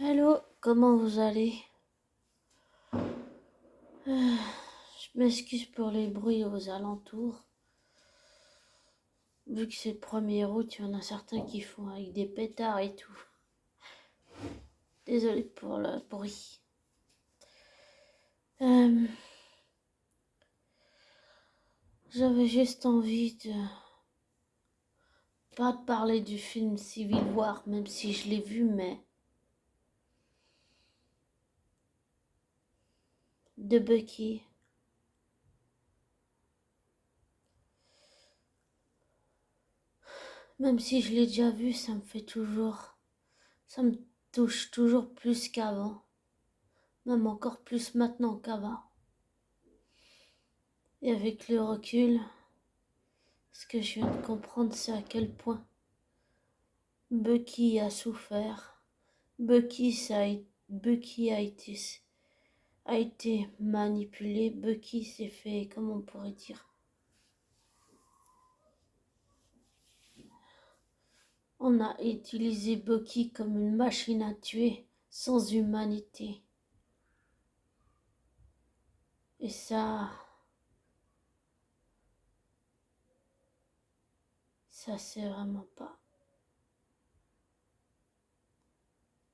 Allô, comment vous allez? Je m'excuse pour les bruits aux alentours. Vu que c'est le 1er août, il y en a certains qui font avec des pétards et tout. Désolée pour le bruit. J'avais juste envie de pas de parler du film Civil War, même si je l'ai vu, mais de Bucky. Même si je l'ai déjà vu, ça me touche toujours plus qu'avant. Même encore plus maintenant qu'avant. Et avec le recul, ce que je viens de comprendre, c'est à quel point Bucky a souffert. Bucky a été manipulé. Bucky s'est fait, comment on pourrait dire, on a utilisé Bucky comme une machine à tuer, sans humanité. Et ça c'est vraiment pas.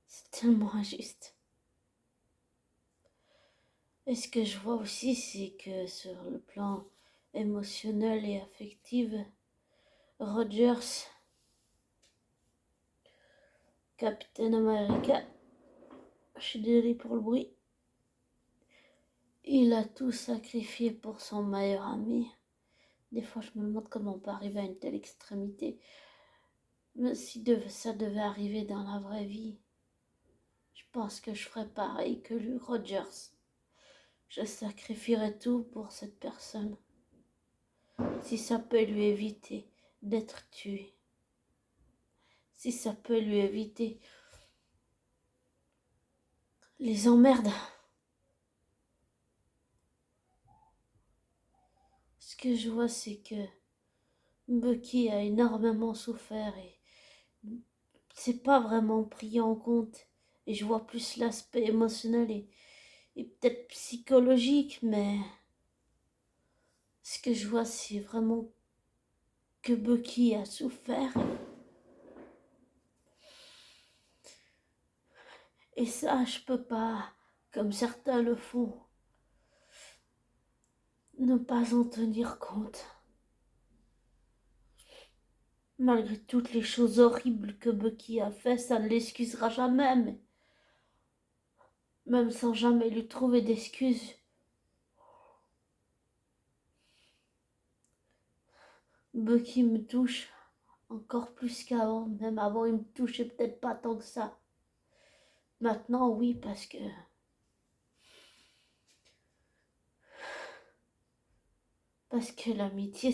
C'est tellement injuste. Et ce que je vois aussi, c'est que sur le plan émotionnel et affectif, Rogers, Captain America, je suis désolée pour le bruit, il a tout sacrifié pour son meilleur ami. Des fois, je me demande comment on peut arriver à une telle extrémité. Mais si ça devait arriver dans la vraie vie, je pense que je ferais pareil que lui, Rogers. Je sacrifierais tout pour cette personne. Si ça peut lui éviter d'être tué. Si ça peut lui éviter les emmerdes. Ce que je vois, c'est que Bucky a énormément souffert et c'est pas vraiment pris en compte. Et je vois plus l'aspect émotionnel et peut-être psychologique, mais ce que je vois, c'est vraiment que Bucky a souffert. Et ça, je peux pas, comme certains le font, ne pas en tenir compte. Malgré toutes les choses horribles que Bucky a fait, ça ne l'excusera jamais, mais même sans jamais lui trouver d'excuses. Bucky me touche encore plus qu'avant. Même avant, il me touchait peut-être pas tant que ça. Maintenant, oui, parce que l'amitié,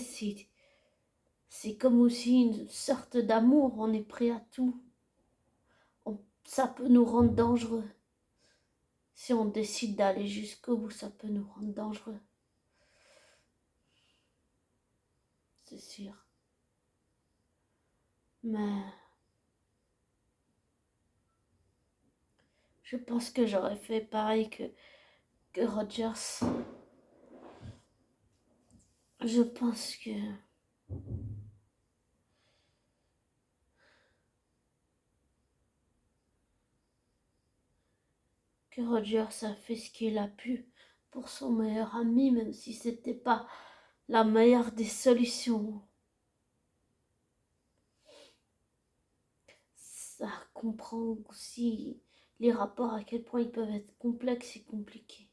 c'est comme aussi une sorte d'amour. On est prêt à tout. Ça peut nous rendre dangereux. Si on décide d'aller jusqu'au bout, ça peut nous rendre dangereux. C'est sûr. Mais je pense que j'aurais fait pareil que Rogers. Je pense que Rogers a fait ce qu'il a pu pour son meilleur ami, même si c'était pas la meilleure des solutions. Ça comprend aussi les rapports, à quel point ils peuvent être complexes et compliqués.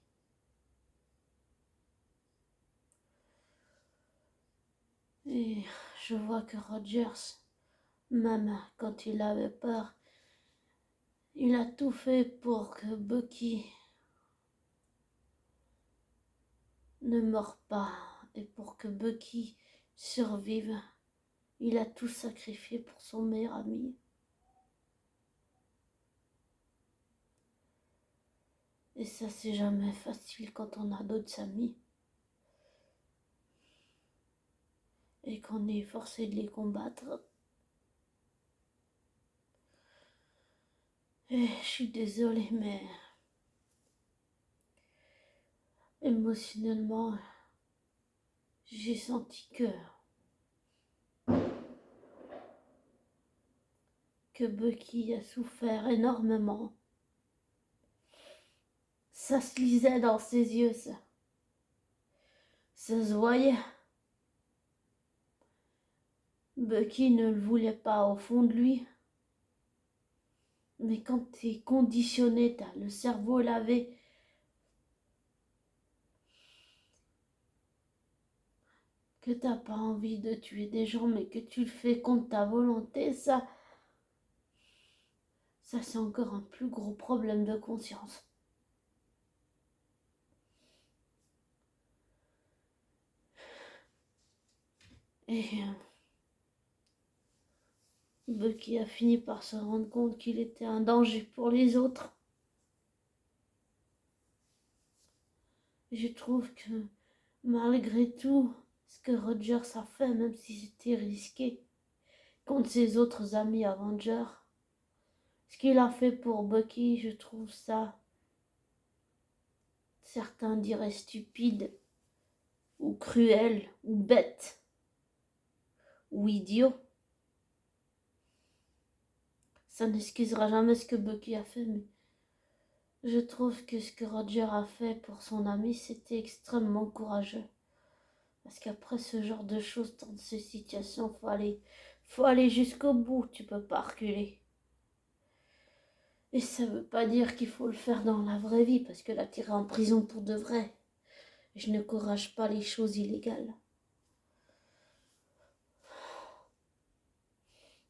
Et je vois que Rogers, même quand il avait peur, il a tout fait pour que Bucky ne meure pas et pour que Bucky survive. Il a tout sacrifié pour son meilleur ami. Et ça, c'est jamais facile quand on a d'autres amis. Et qu'on est forcé de les combattre. Et je suis désolée, mais émotionnellement, j'ai senti que Bucky a souffert énormément. Ça se lisait dans ses yeux, ça se voyait. Bucky ne le voulait pas au fond de lui. Mais quand t'es conditionné, t'as le cerveau lavé, que t'as pas envie de tuer des gens, mais que tu le fais contre ta volonté, ça c'est encore un plus gros problème de conscience. Et Bucky a fini par se rendre compte qu'il était un danger pour les autres. Je trouve que malgré tout, ce que Rogers a fait, même si c'était risqué, contre ses autres amis Avengers, ce qu'il a fait pour Bucky, je trouve ça, certains diraient stupide, ou cruel, ou bête, ou idiot. Ça n'excusera jamais ce que Bucky a fait, mais je trouve que ce que Roger a fait pour son ami, c'était extrêmement courageux. Parce qu'après ce genre de choses, dans ces situations, faut aller jusqu'au bout, tu peux pas reculer. Et ça veut pas dire qu'il faut le faire dans la vraie vie, parce que là, t'iras en prison pour de vrai. Je n'encourage pas les choses illégales.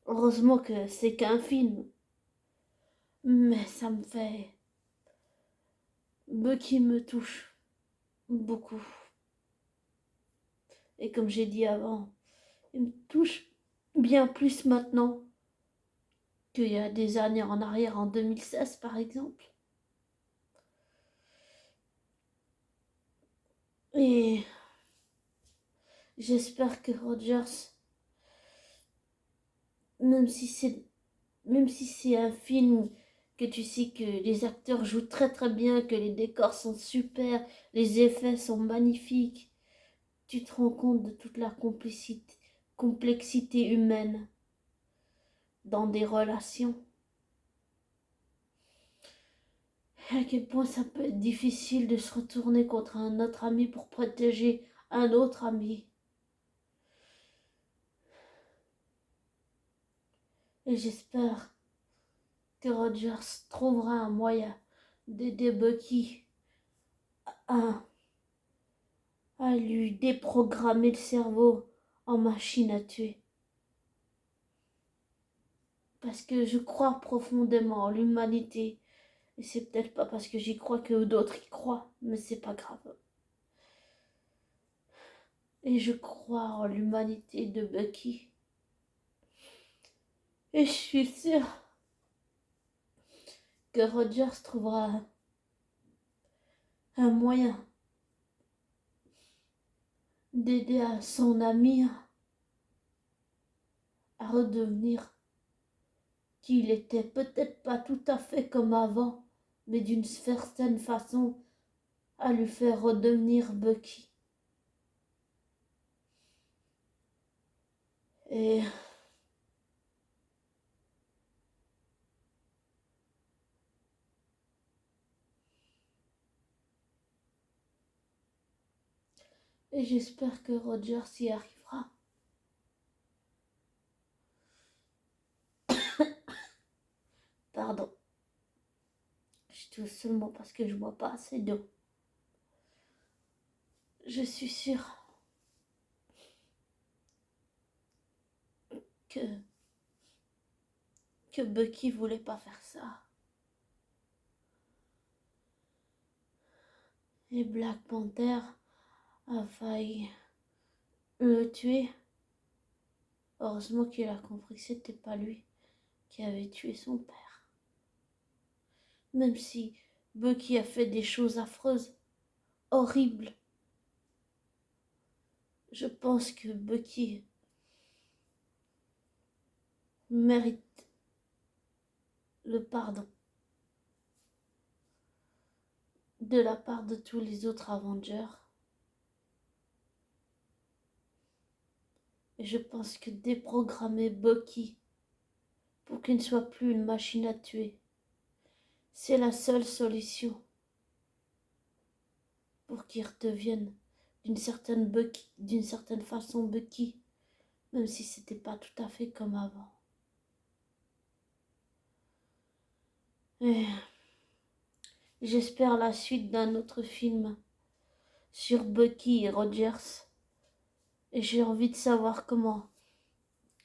Heureusement que c'est qu'un film. Mais ça me fait... Bucky me touche beaucoup. Et comme j'ai dit avant, il me touche bien plus maintenant qu'il y a des années en arrière, en 2016 par exemple. Et j'espère que Rogers, même si c'est un film que tu sais que les acteurs jouent très très bien, que les décors sont super, les effets sont magnifiques, tu te rends compte de toute la complexité humaine dans des relations. À quel point ça peut être difficile de se retourner contre un autre ami pour protéger un autre ami. Et j'espère que Rogers trouvera un moyen d'aider Bucky à, à lui déprogrammer le cerveau en machine à tuer. Parce que je crois profondément en l'humanité. Et c'est peut-être pas parce que j'y crois que d'autres y croient, mais c'est pas grave. Et je crois en l'humanité de Bucky. Et je suis sûre que Rogers trouvera un moyen d'aider à son ami à redevenir qui il était, peut-être pas tout à fait comme avant, mais d'une certaine façon à lui faire redevenir Bucky. Et j'espère que Rogers y arrivera. Pardon. Je tousse seulement parce que je bois pas assez d'eau. Je suis sûre que Bucky voulait pas faire ça. Et Black Panther a failli le tuer. Heureusement qu'il a compris que c'était pas lui qui avait tué son père. Même si Bucky a fait des choses affreuses, horribles, je pense que Bucky mérite le pardon. de la part de tous les autres Avengers. Et je pense que déprogrammer Bucky pour qu'il ne soit plus une machine à tuer, c'est la seule solution pour qu'il redevienne d'une certaine façon Bucky, même si c'était pas tout à fait comme avant. Et j'espère la suite d'un autre film sur Bucky et Rogers. Et j'ai envie de savoir comment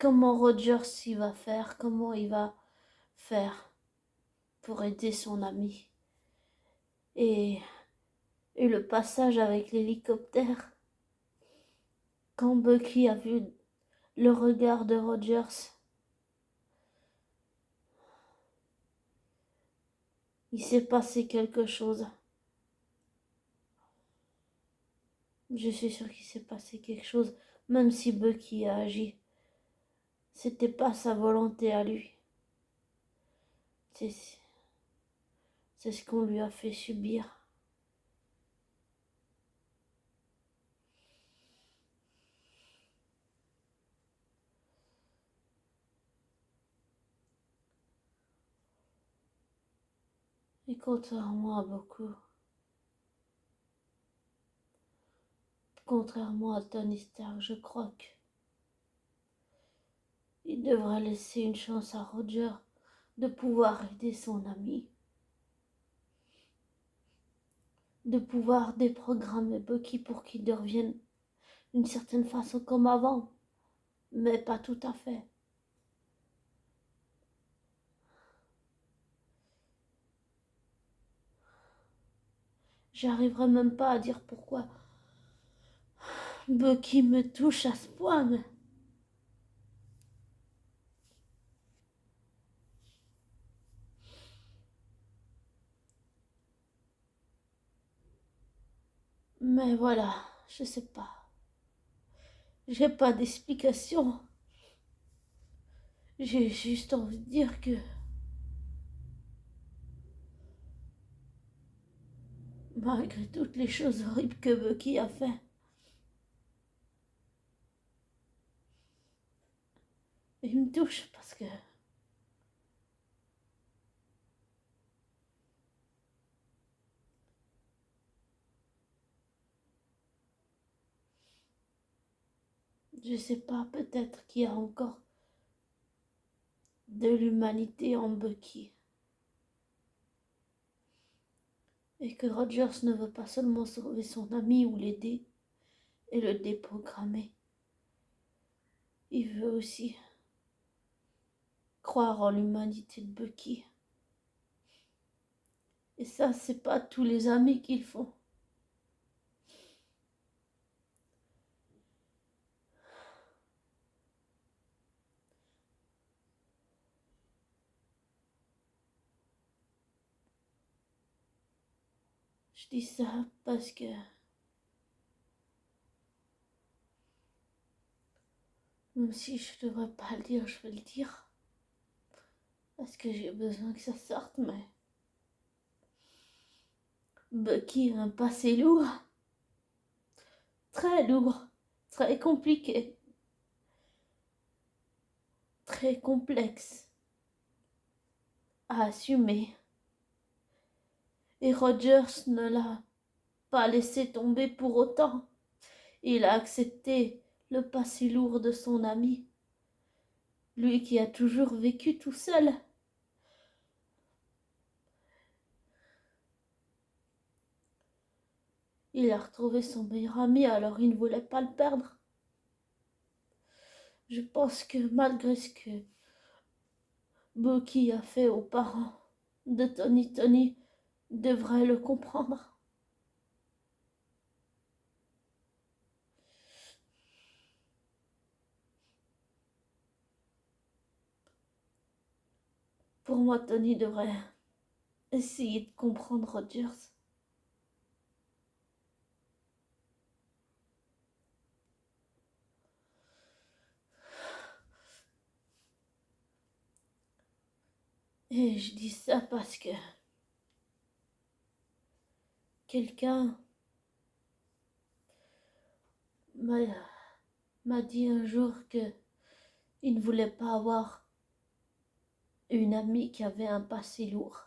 Rogers il va faire, comment il va faire pour aider son ami. Et le passage avec l'hélicoptère, quand Bucky a vu le regard de Rogers, il s'est passé quelque chose. Je suis sûre qu'il s'est passé quelque chose, même si Bucky a agi. C'était pas sa volonté à lui. C'est ce qu'on lui a fait subir. Et contrairement à Tony Stark, je crois qu'il devrait laisser une chance à Roger de pouvoir aider son ami. De pouvoir déprogrammer Bucky pour qu'il devienne d'une certaine façon comme avant, mais pas tout à fait. J'arriverai même pas à dire pourquoi Bucky me touche à ce point, mais voilà, je sais pas. J'ai pas d'explication. J'ai juste envie de dire que malgré toutes les choses horribles que Bucky a fait, il me touche parce que je sais pas, peut-être qu'il y a encore de l'humanité en Bucky. Et que Rogers ne veut pas seulement sauver son ami ou l'aider et le déprogrammer. Il veut aussi croire en l'humanité de Bucky. Et ça, c'est pas tous les amis qui le font. Je dis ça parce que même si je devrais pas le dire, je vais le dire. Parce que j'ai besoin que ça sorte, mais Bucky a un passé lourd. Très lourd. Très compliqué. Très complexe à assumer. Et Rogers ne l'a pas laissé tomber pour autant. Il a accepté le passé lourd de son ami. Lui qui a toujours vécu tout seul. Il a retrouvé son meilleur ami, alors il ne voulait pas le perdre. Je pense que malgré ce que Bucky a fait aux parents de Tony devrait le comprendre. Pour moi, Tony devrait essayer de comprendre Rogers. Et je dis ça parce que quelqu'un m'a m'a dit un jour que il ne voulait pas avoir une amie qui avait un passé lourd.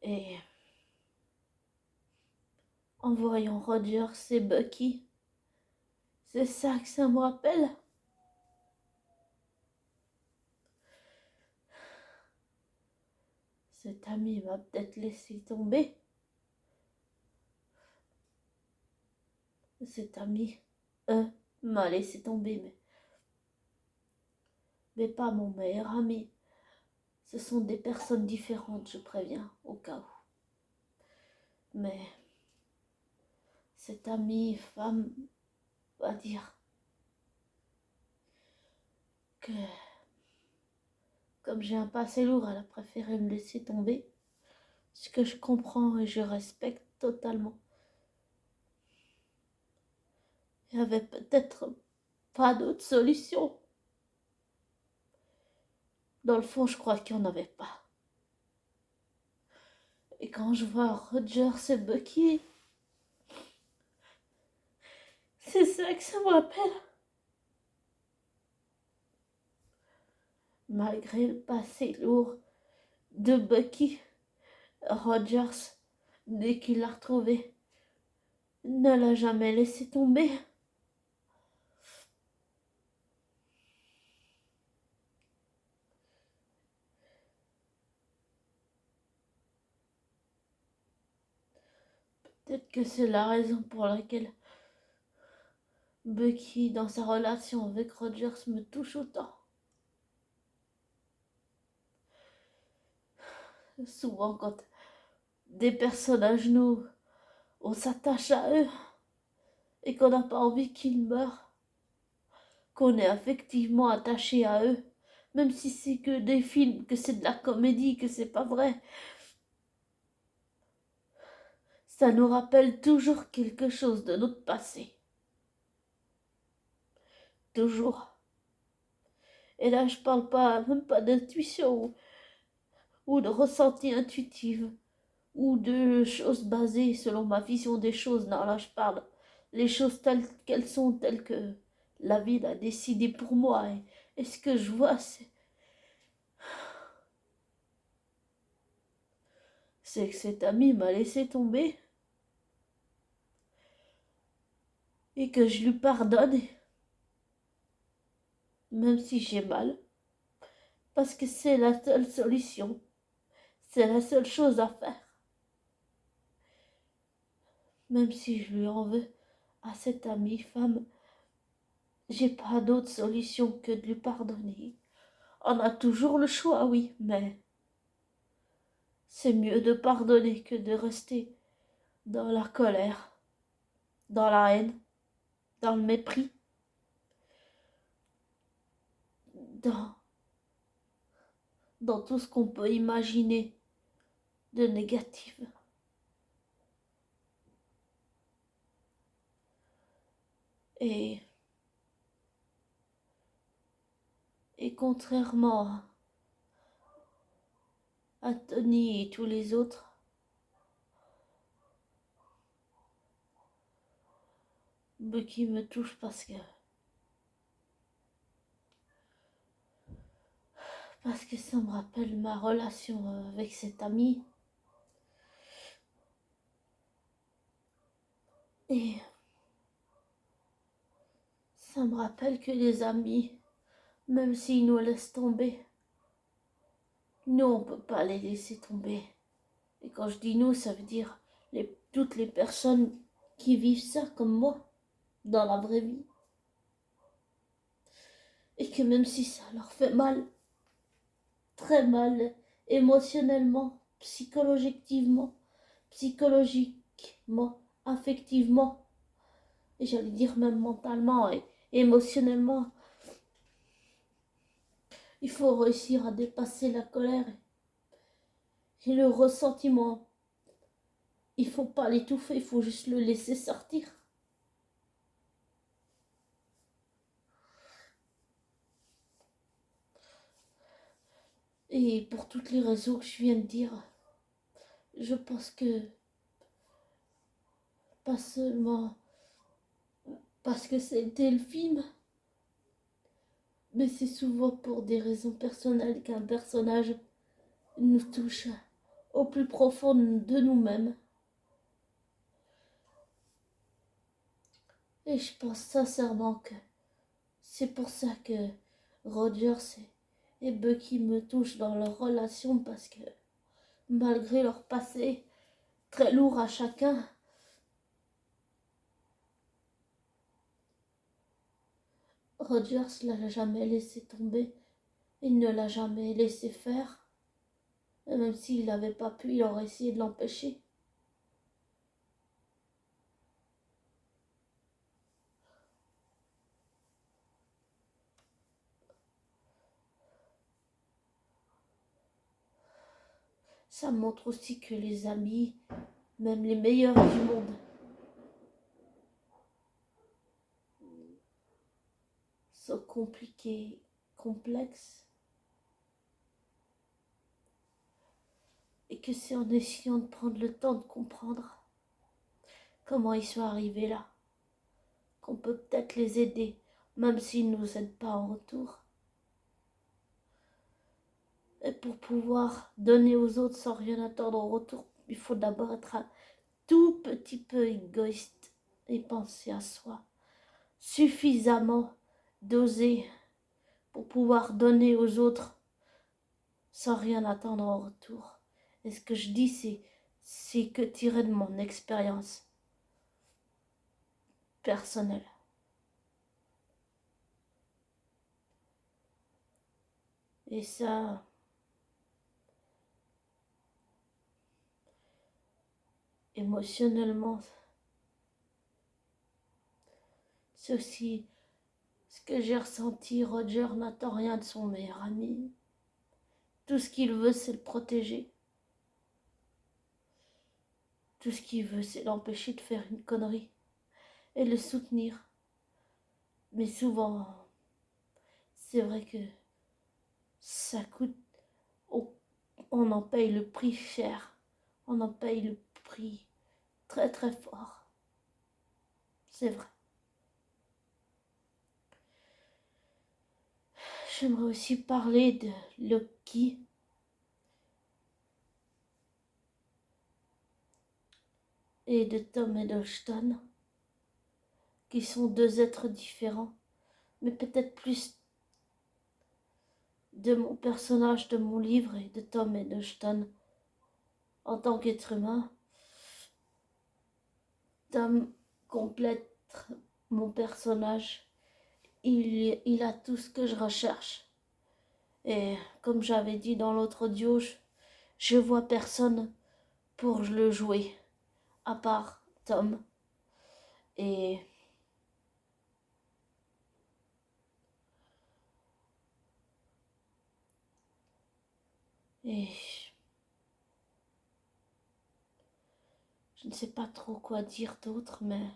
Et en voyant Rogers et Bucky, c'est ça que ça me rappelle. Cet ami m'a peut-être laissé tomber. Cet ami m'a laissé tomber, mais pas mon meilleur ami. Ce sont des personnes différentes, je préviens, au cas où. Mais cette amie femme va dire que comme j'ai un passé lourd, elle a préféré me laisser tomber. Ce que je comprends et je respecte totalement. Il n'y avait peut-être pas d'autre solution. Dans le fond, je crois qu'il n'y en avait pas. Et quand je vois Rogers et Bucky, c'est ça que ça me rappelle. Malgré le passé lourd de Bucky, Rogers, dès qu'il l'a retrouvé, ne l'a jamais laissé tomber. Peut-être que c'est la raison pour laquelle Bucky, dans sa relation avec Rogers, me touche autant. Souvent, quand des personnes à genoux, on s'attache à eux et qu'on n'a pas envie qu'ils meurent, qu'on est affectivement attaché à eux, même si c'est que des films, que c'est de la comédie, que c'est pas vrai. Ça nous rappelle toujours quelque chose de notre passé. Toujours. Et là, je parle pas, même pas d'intuition ou de ressenti intuitif ou de choses basées selon ma vision des choses. Non, là, je parle les choses telles qu'elles sont, telles que la vie l'a décidé pour moi. Et ce que je vois, c'est que cet ami m'a laissé tomber et que je lui pardonne, même si j'ai mal, parce que c'est la seule solution, c'est la seule chose à faire. Même si je lui en veux à cette amie femme, j'ai pas d'autre solution que de lui pardonner. On a toujours le choix, oui, mais c'est mieux de pardonner que de rester dans la colère, dans la haine, dans le mépris, dans, dans tout ce qu'on peut imaginer de négatif. Et, et contrairement à Tony et tous les autres, Bucky me touche parce que ça me rappelle ma relation avec cet ami. Et ça me rappelle que les amis, même s'ils nous laissent tomber, nous, on ne peut pas les laisser tomber. Et quand je dis nous, ça veut dire toutes les personnes qui vivent ça comme moi, dans la vraie vie. Et que même si ça leur fait mal, très mal, émotionnellement, psychologiquement, affectivement, et j'allais dire même mentalement et émotionnellement, il faut réussir à dépasser la colère et le ressentiment. Il faut pas l'étouffer, il faut juste le laisser sortir. Et pour toutes les raisons que je viens de dire, je pense que pas seulement parce que c'était le film, mais c'est souvent pour des raisons personnelles qu'un personnage nous touche au plus profond de nous-mêmes. Et je pense sincèrement que c'est pour ça que Rogers et Bucky me touchent dans leur relation, parce que malgré leur passé très lourd à chacun, Rogers ne l'a jamais laissé tomber, il ne l'a jamais laissé faire, et même s'il n'avait pas pu, il aurait essayé de l'empêcher. Ça montre aussi que les amis, même les meilleurs du monde, sont compliqués, complexes, et que c'est en essayant de prendre le temps de comprendre comment ils sont arrivés là qu'on peut peut-être les aider, même s'ils ne nous aident pas en retour. Et pour pouvoir donner aux autres sans rien attendre en retour, il faut d'abord être un tout petit peu égoïste et penser à soi. Suffisamment d'oser pour pouvoir donner aux autres sans rien attendre en retour. Et ce que je dis, c'est que tiré de mon expérience personnelle. Et ça, émotionnellement, c'est aussi ce que j'ai ressenti. Roger n'attend rien de son meilleur ami. Tout ce qu'il veut, c'est le protéger. Tout ce qu'il veut, c'est l'empêcher de faire une connerie et le soutenir. Mais souvent, c'est vrai que ça coûte, on en paye le prix cher. On en paye le prix très très fort. C'est vrai. J'aimerais aussi parler de Loki et de Tom Hiddleston, qui sont deux êtres différents, mais peut-être plus de mon personnage de mon livre et de Tom Hiddleston en tant qu'être humain. Tom complète mon personnage. Il a tout ce que je recherche. Et comme j'avais dit dans l'autre audio, je vois personne pour le jouer, à part Tom. Et je ne sais pas trop quoi dire d'autre, mais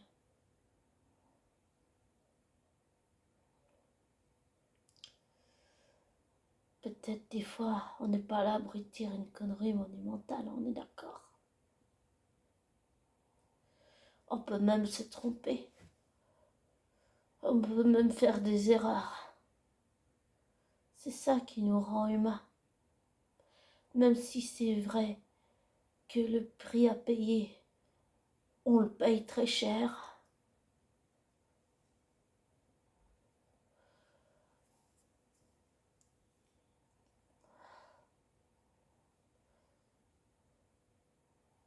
peut-être des fois on n'est pas à l'abri de dire une connerie monumentale, on est d'accord. On peut même se tromper. On peut même faire des erreurs. C'est ça qui nous rend humains. Même si c'est vrai que le prix à payer, on le paye très cher.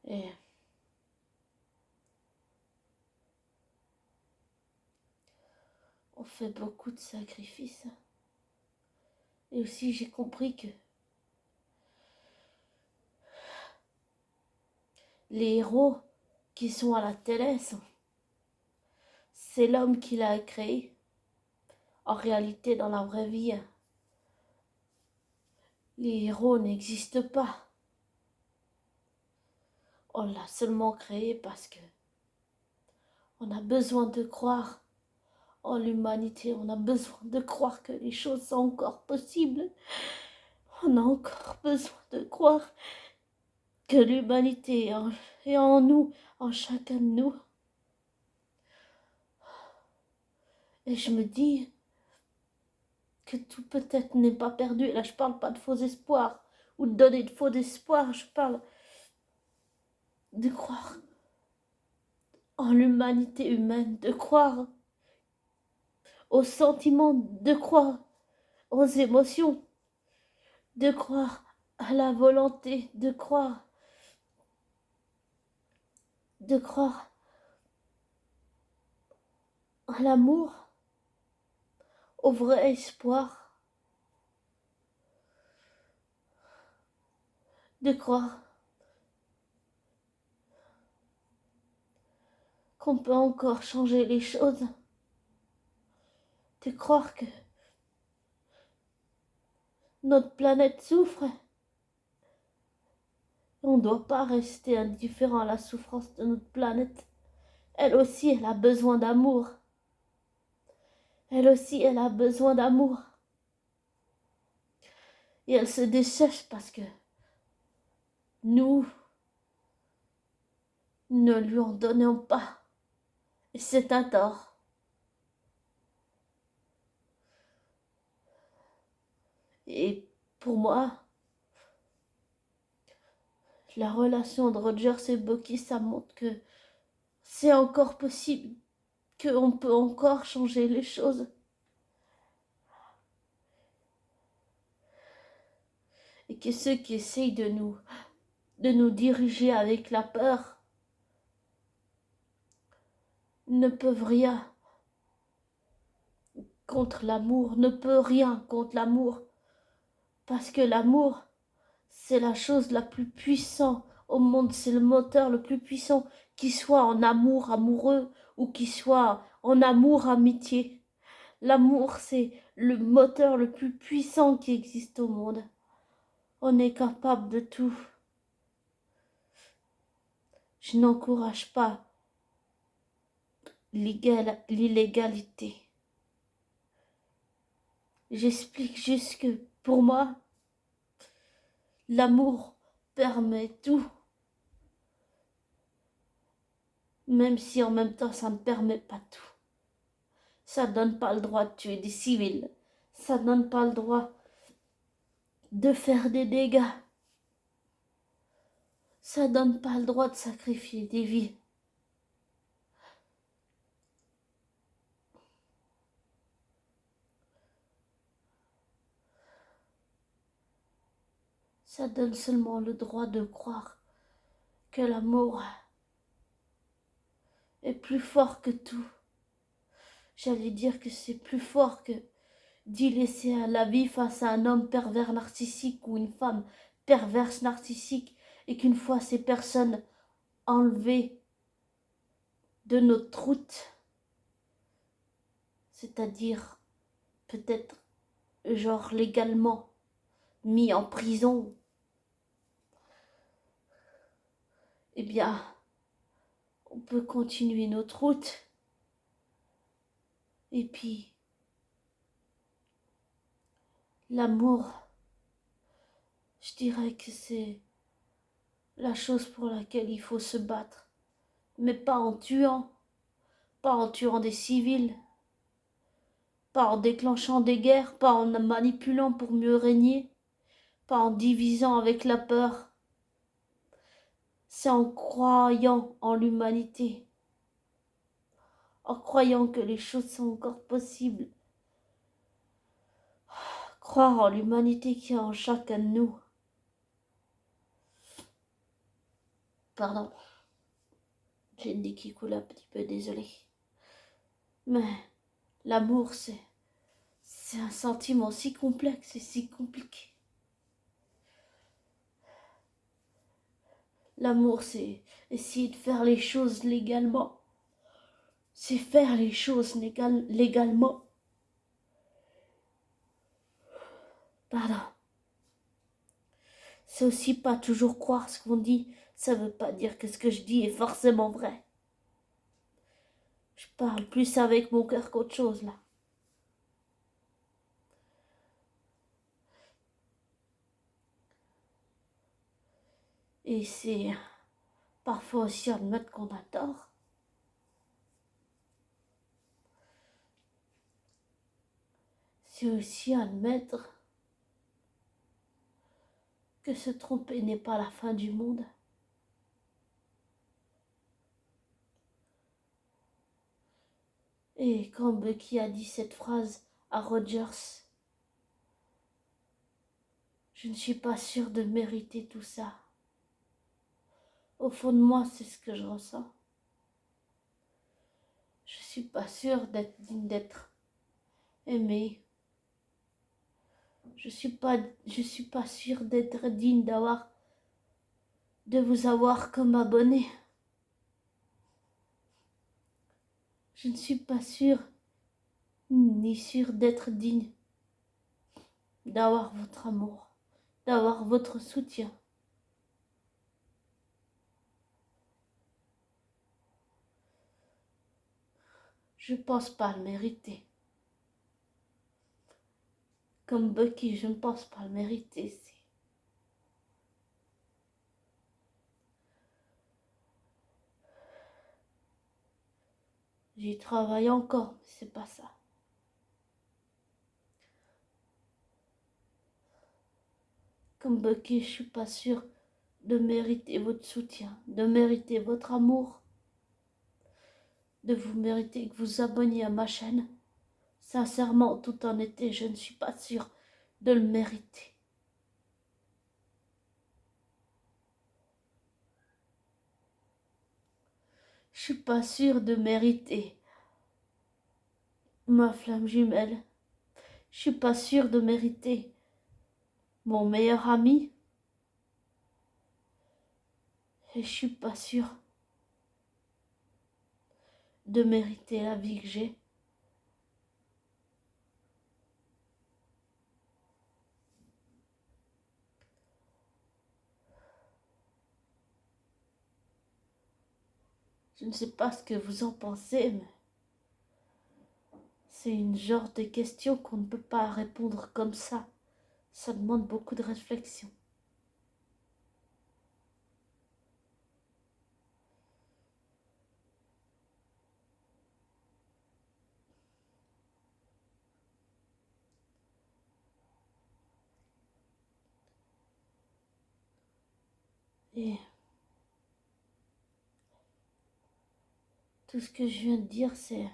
Et on fait beaucoup de sacrifices. Et aussi j'ai compris que les héros qui sont à la télé, c'est l'homme qui l'a créé. En réalité, dans la vraie vie, les héros n'existent pas. On l'a seulement créé parce que on a besoin de croire en l'humanité. On a besoin de croire que les choses sont encore possibles. On a encore besoin de croire que l'humanité est en nous, en chacun de nous. Et je me dis que tout peut-être n'est pas perdu. Et là, je parle pas de faux espoirs ou de donner de faux espoirs. Je parle de croire en l'humanité humaine, de croire aux sentiments, de croire aux émotions, de croire à la volonté, de croire à l'amour, au vrai espoir, de croire qu'on peut encore changer les choses, de croire que notre planète souffre. On ne doit pas rester indifférent à la souffrance de notre planète. Elle aussi, elle a besoin d'amour. Elle aussi, elle a besoin d'amour. Et elle se dessèche parce que nous ne lui en donnons pas. Et c'est un tort. Et pour moi, la relation de Roger et Bucky, ça montre que c'est encore possible, qu'on peut encore changer les choses. Et que ceux qui essayent de nous diriger avec la peur ne peuvent rien contre l'amour, ne peut rien contre l'amour. Parce que l'amour, c'est la chose la plus puissante au monde, c'est le moteur le plus puissant, qu'il soit en amour amoureux ou qu'il soit en amour amitié. L'amour, c'est le moteur le plus puissant qui existe au monde. On est capable de tout. Je n'encourage pas l'illégalité. J'explique juste que pour moi, l'amour permet tout. Même si en même temps ça ne permet pas tout. Ça ne donne pas le droit de tuer des civils. Ça ne donne pas le droit de faire des dégâts. Ça ne donne pas le droit de sacrifier des vies. Ça donne seulement le droit de croire que l'amour est plus fort que tout. J'allais dire que c'est plus fort que d'y laisser la vie face à un homme pervers narcissique ou une femme perverse narcissique, et qu'une fois ces personnes enlevées de notre route, c'est-à-dire peut-être genre légalement mis en prison, eh bien, on peut continuer notre route. Et puis, l'amour, je dirais que c'est la chose pour laquelle il faut se battre. Mais pas en tuant des civils, pas en déclenchant des guerres, pas en manipulant pour mieux régner, pas en divisant avec la peur. C'est en croyant en l'humanité, en croyant que les choses sont encore possibles. Croire en l'humanité qui est en chacun de nous. Pardon, j'ai une nez qui coule un petit peu, désolée. Mais l'amour, c'est un sentiment si complexe et si compliqué. L'amour, c'est essayer de faire les choses légalement. C'est faire les choses légalement. Pardon. C'est aussi pas toujours croire ce qu'on dit. Ça veut pas dire que ce que je dis est forcément vrai. Je parle plus avec mon cœur qu'autre chose, là. Et c'est parfois aussi admettre qu'on a tort. C'est aussi admettre que se tromper n'est pas la fin du monde. Et quand Bucky a dit cette phrase à Rogers, je ne suis pas sûre de mériter tout ça. Au fond de moi, c'est ce que je ressens. Je ne suis pas sûre d'être digne d'être aimée. Je suis pas sûre d'être digne de vous avoir comme abonné. Je ne suis pas sûre ni sûre d'être digne d'avoir votre amour, d'avoir votre soutien. Je pense pas le mériter. Comme Bucky, je ne pense pas le mériter. J'y travaille encore, mais c'est pas ça. Comme Bucky, je suis pas sûre de mériter votre soutien, de mériter votre amour, de vous mériter que vous abonniez à ma chaîne. Sincèrement, tout en été, je ne suis pas sûre de le mériter. Je suis pas sûre de mériter ma flamme jumelle. Je suis pas sûre de mériter mon meilleur ami. Et je suis pas sûre de mériter la vie que j'ai. Je ne sais pas ce que vous en pensez, mais c'est une genre de question qu'on ne peut pas répondre comme ça. Ça demande beaucoup de réflexion. Et tout ce que je viens de dire, c'est,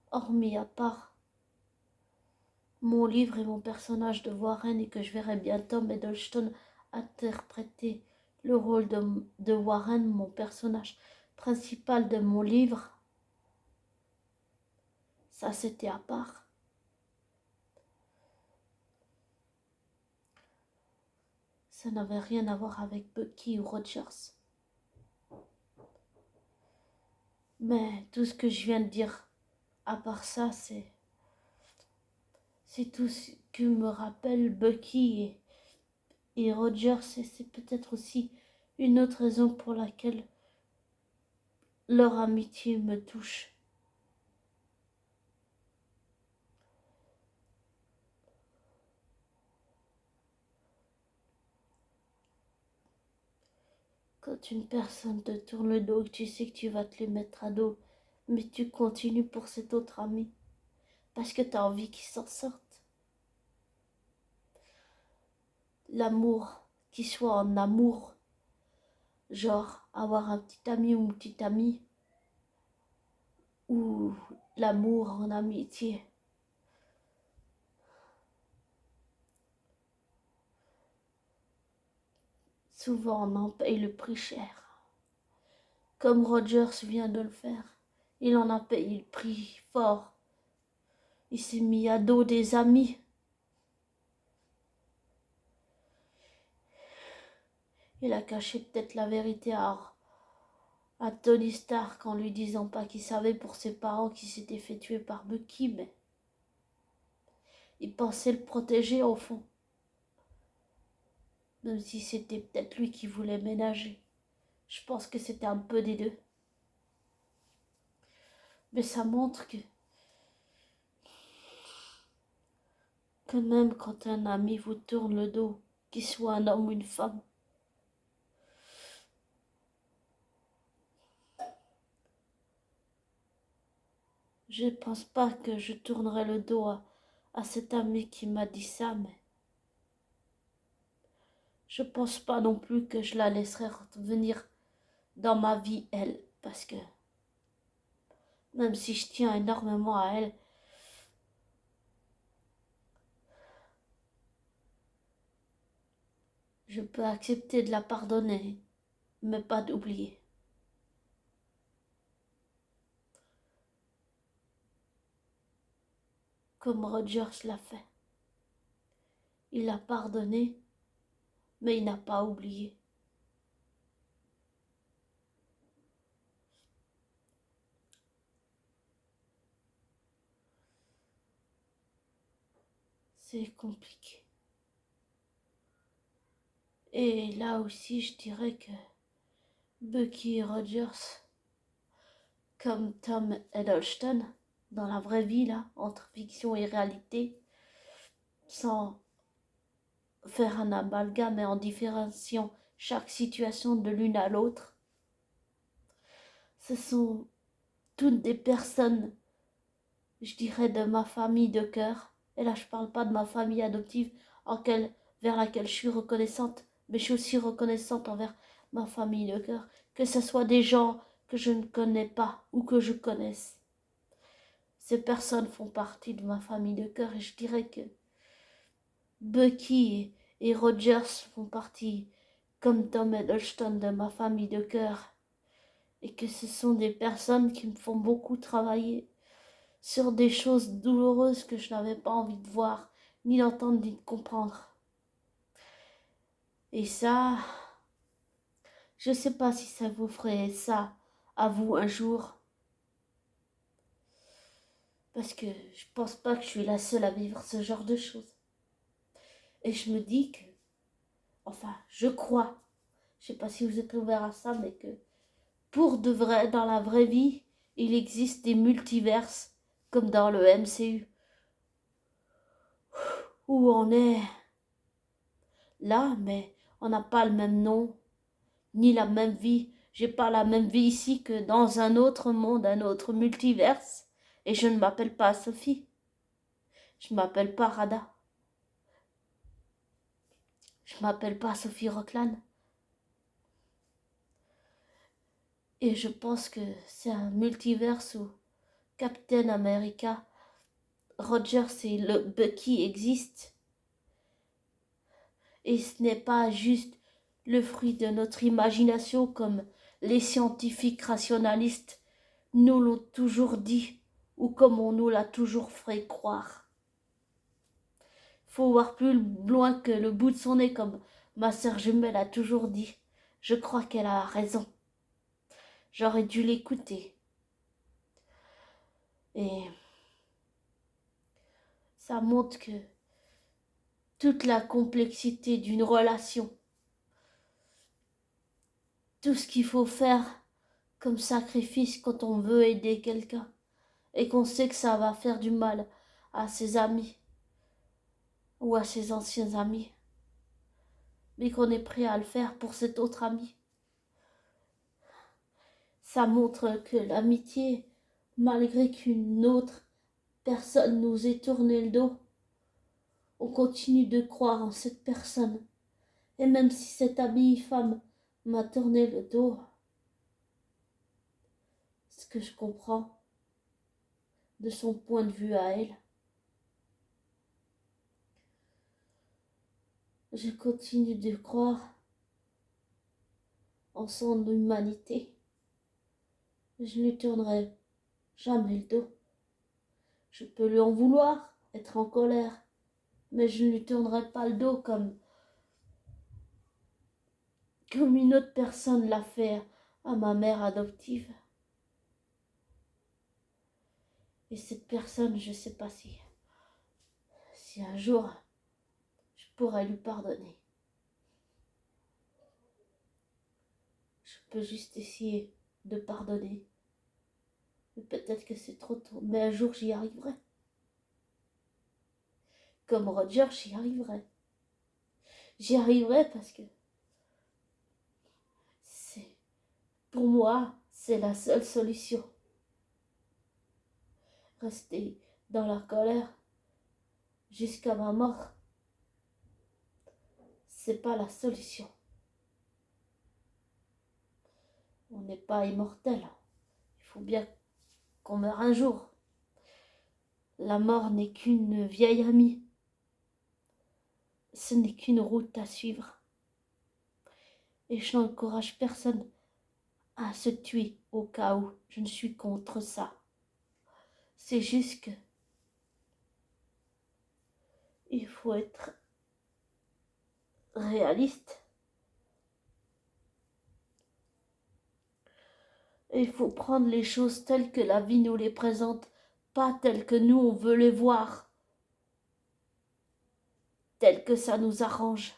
hormis à part mon livre et mon personnage de Warren, et que je verrai bientôt Tom Hiddleston interpréter le rôle de Warren, mon personnage principal de mon livre. Ça, c'était à part. Ça n'avait rien à voir avec Bucky ou Rogers. Mais tout ce que je viens de dire, à part ça, c'est tout ce que me rappelle Bucky et Rogers. Et c'est peut-être aussi une autre raison pour laquelle leur amitié me touche. Quand une personne te tourne le dos, tu sais que tu vas te les mettre à dos, mais tu continues pour cet autre ami, parce que tu as envie qu'il s'en sorte. L'amour, qu'il soit en amour, genre avoir un petit ami ou une petite amie, ou l'amour en amitié. Souvent on en paye le prix cher. Comme Rogers vient de le faire, il en a payé le prix fort. Il s'est mis à dos des amis. Il a caché peut-être la vérité à Tony Stark en lui disant pas qu'il savait pour ses parents qu'il s'était fait tuer par Bucky, mais il pensait le protéger au fond. Même si c'était peut-être lui qui voulait ménager. Je pense que c'était un peu des deux. Mais ça montre que même quand un ami vous tourne le dos, qu'il soit un homme ou une femme. Je pense pas que je tournerai le dos à cet ami qui m'a dit ça, mais je pense pas non plus que je la laisserai revenir dans ma vie, elle, parce que même si je tiens énormément à elle, je peux accepter de la pardonner, mais pas d'oublier. Comme Rogers l'a fait. Il a pardonné, mais il n'a pas oublié. C'est compliqué. Et là aussi, je dirais que Bucky Rogers, comme Tom Hiddleston, dans la vraie vie, là, entre fiction et réalité, sans faire un amalgame et en différenciant chaque situation de l'une à l'autre, ce sont toutes des personnes, je dirais, de ma famille de cœur. Et là, je parle pas de ma famille adoptive vers laquelle je suis reconnaissante, mais je suis aussi reconnaissante envers ma famille de cœur. Que ce soit des gens que je ne connais pas ou que je connaisse. Ces personnes font partie de ma famille de cœur et je dirais que Bucky et Rogers font partie, comme Tom Hiddleston, de ma famille de cœur. Et que ce sont des personnes qui me font beaucoup travailler sur des choses douloureuses que je n'avais pas envie de voir, ni d'entendre, ni de comprendre. Et ça, je ne sais pas si ça vous ferait ça à vous un jour. Parce que je pense pas que je suis la seule à vivre ce genre de choses. Et je me dis que, enfin, je crois, je sais pas si vous êtes ouvert à ça, mais que pour de vrai, dans la vraie vie, il existe des multiverses, comme dans le MCU, où on est là, mais on n'a pas le même nom, ni la même vie. J'ai pas la même vie ici que dans un autre monde, un autre multiverse. Et je ne m'appelle pas Sophie. Je m'appelle pas Rada. Je m'appelle pas Sophie Rockland. Et je pense que c'est un multiverse où Captain America, Rogers et le Bucky existent. Et ce n'est pas juste le fruit de notre imagination comme les scientifiques rationalistes nous l'ont toujours dit ou comme on nous l'a toujours fait croire. Faut voir plus loin que le bout de son nez comme ma sœur jumelle a toujours dit. Je crois qu'elle a raison. J'aurais dû l'écouter. Et ça montre que toute la complexité d'une relation, tout ce qu'il faut faire comme sacrifice quand on veut aider quelqu'un et qu'on sait que ça va faire du mal à ses amis ou à ses anciens amis, mais qu'on est prêt à le faire pour cet autre ami. Ça montre que l'amitié, malgré qu'une autre personne nous ait tourné le dos, on continue de croire en cette personne. Et même si cette amie femme m'a tourné le dos, ce que je comprends de son point de vue à elle, je continue de croire en son humanité. Je ne lui tournerai jamais le dos. Je peux lui en vouloir, être en colère, mais je ne lui tournerai pas le dos comme une autre personne l'a fait à ma mère adoptive. Et cette personne, je ne sais pas si un jour je pourrais lui pardonner. Je peux juste essayer de pardonner. Mais peut-être que c'est trop tôt. Mais un jour, j'y arriverai. Comme Roger, j'y arriverai. j'y arriverai parce que c'est, pour moi, c'est la seule solution. Rester dans la colère jusqu'à ma mort, c'est pas la solution. On n'est pas immortel. Il faut bien qu'on meure un jour. La mort n'est qu'une vieille amie. Ce n'est qu'une route à suivre. Et je n'encourage personne à se tuer au cas où. Je ne suis contre ça. C'est juste que il faut être réaliste. Et il faut prendre les choses telles que la vie nous les présente, pas telles que nous on veut les voir, telles que ça nous arrange.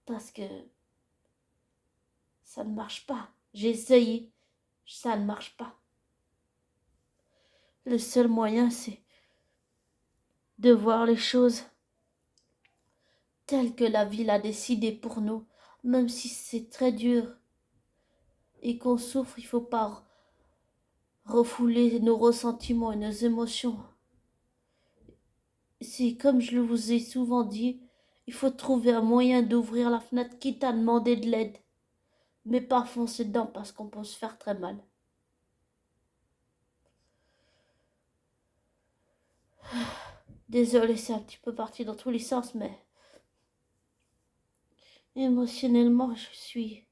Parce que ça ne marche pas. J'ai essayé, ça ne marche pas. Le seul moyen, c'est de voir les choses telles que la vie l'a décidé pour nous, même si c'est très dur et qu'on souffre, il ne faut pas refouler nos ressentiments et nos émotions. C'est comme je vous ai souvent dit, il faut trouver un moyen d'ouvrir la fenêtre quitte à demander de l'aide, mais pas foncer dedans parce qu'on peut se faire très mal. Désolée, c'est un petit peu parti dans tous les sens, mais émotionnellement, je suis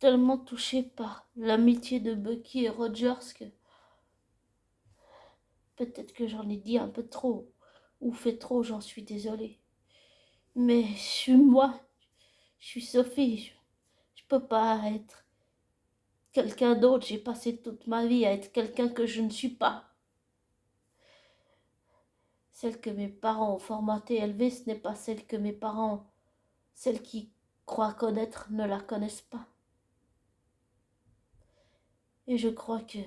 tellement touchée par l'amitié de Bucky et Rogers que peut-être que j'en ai dit un peu trop ou fait trop, j'en suis désolée. Mais je suis moi, je suis Sophie, je peux pas être quelqu'un d'autre, j'ai passé toute ma vie à être quelqu'un que je ne suis pas. Celle que mes parents ont formatée et élevée, ce n'est pas celle que mes parents, celle qui croient connaître, ne la connaissent pas. Et je crois que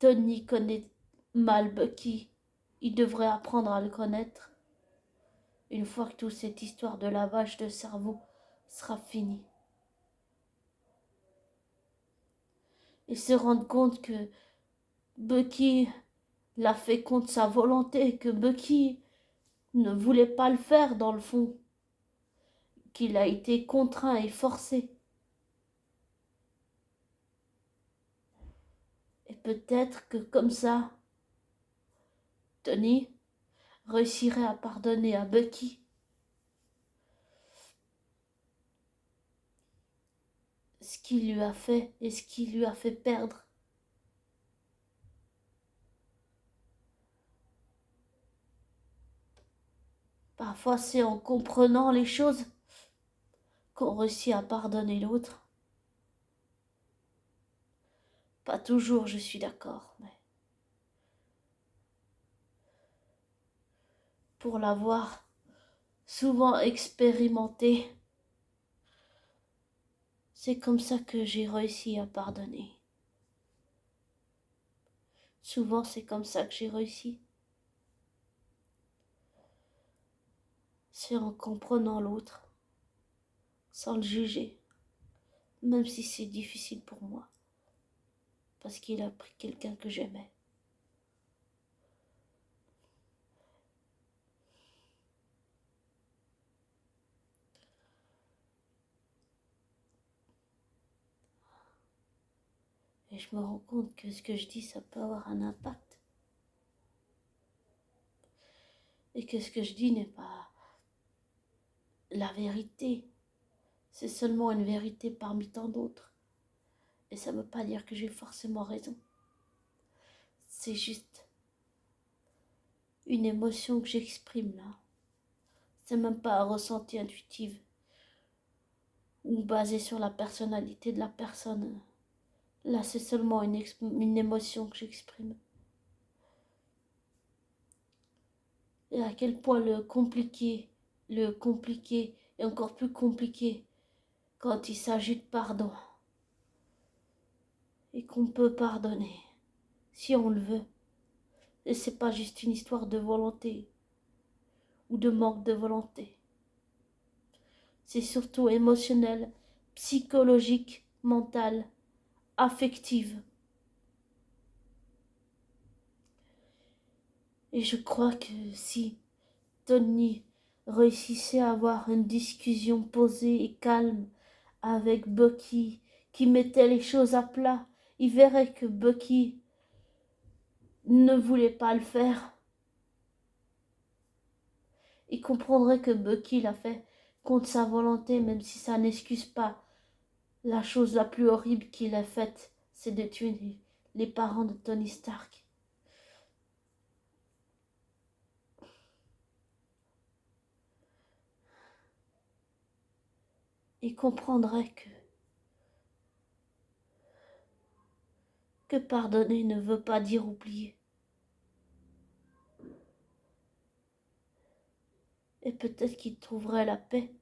Tony connaît mal Bucky. Il devrait apprendre à le connaître une fois que toute cette histoire de lavage de cerveau sera finie. Et se rendre compte que Bucky l'a fait contre sa volonté, que Bucky ne voulait pas le faire dans le fond, qu'il a été contraint et forcé. Et peut-être que comme ça, Tony réussirait à pardonner à Bucky ce qu'il lui a fait et ce qui lui a fait perdre. Parfois, c'est en comprenant les choses qu'on réussit à pardonner l'autre. Pas toujours, je suis d'accord, mais pour l'avoir souvent expérimenté, c'est comme ça que j'ai réussi à pardonner. Souvent, c'est comme ça que j'ai réussi. C'est en comprenant l'autre, sans le juger, même si c'est difficile pour moi, parce qu'il a pris quelqu'un que j'aimais. Et je me rends compte que ce que je dis, ça peut avoir un impact. Et que ce que je dis n'est pas la vérité. C'est seulement une vérité parmi tant d'autres. Et ça ne veut pas dire que j'ai forcément raison. C'est juste une émotion que j'exprime là. C'est même pas un ressenti intuitif ou basé sur la personnalité de la personne. Là, c'est seulement une émotion que j'exprime. Et à quel point le compliqué est encore plus compliqué quand il s'agit de pardon. Et qu'on peut pardonner, si on le veut, Et c'est pas juste une histoire de volonté ou de manque de volonté. C'est surtout émotionnel, psychologique, mental, affective. Et je crois que si Tony réussissait à avoir une discussion posée et calme avec Bucky, qui mettait les choses à plat, il verrait que Bucky ne voulait pas le faire. Il comprendrait que Bucky l'a fait contre sa volonté, même si ça n'excuse pas la chose la plus horrible qu'il a faite, c'est de tuer les parents de Tony Stark. Il comprendrait que pardonner ne veut pas dire oublier. Et peut-être qu'il trouverait la paix